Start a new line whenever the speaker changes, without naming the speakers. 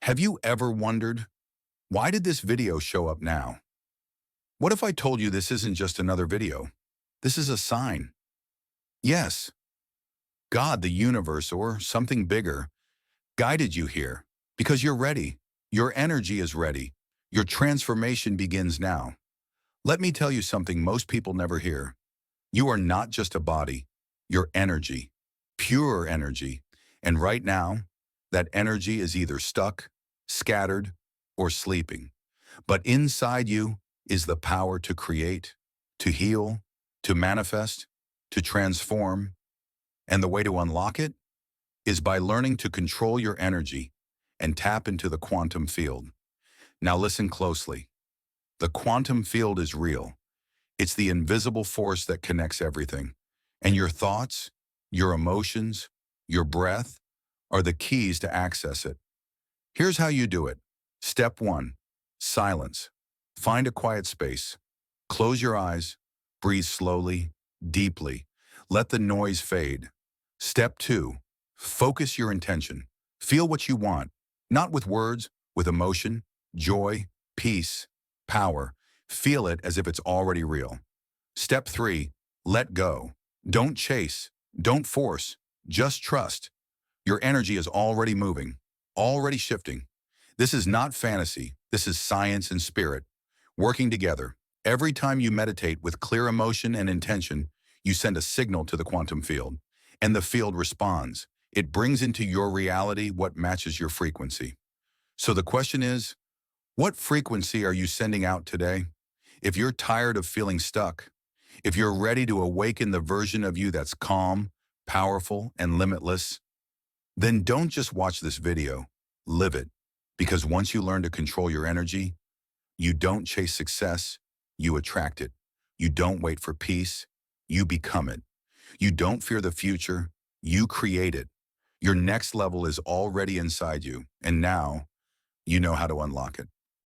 Have you ever wondered, why did this video show up now? What if I told you this isn't just another video? This is a sign. Yes, God, the universe, or something bigger, guided you here because you're ready. Your energy is ready. Your transformation begins now. Let me tell you something most people never hear. You are not just a body. You're energy, pure energy. And right now, that energy is either stuck, scattered, or sleeping. But inside you is the power to create, to heal, to manifest, to transform. And the way to unlock it is by learning to control your energy and tap into the quantum field. Now listen closely. The quantum field is real. It's the invisible force that connects everything. And your thoughts, your emotions, your breath are the keys to access it. Here's how you do it. Step 1. Silence. Find a quiet space. Close your eyes. Breathe slowly, deeply. Let the noise fade. Step 2. Focus your intention. Feel what you want, not with words, with emotion, joy, peace, power. Feel it as if it's already real. Step 3. Let go. Don't chase. Don't force. Just trust. Your energy is already moving, already shifting. This is not fantasy. This is science and spirit working together. Every time you meditate with clear emotion and intention, you send a signal to the quantum field, and the field responds. It brings into your reality what matches your frequency. So the question is, what frequency are you sending out today? If you're tired of feeling stuck, if you're ready to awaken the version of you that's calm, powerful, and limitless, then don't just watch this video, live it. Because once you learn to control your energy, you don't chase success, you attract it. You don't wait for peace, you become it. You don't fear the future, you create it. Your next level is already inside you, and now you know how to unlock it.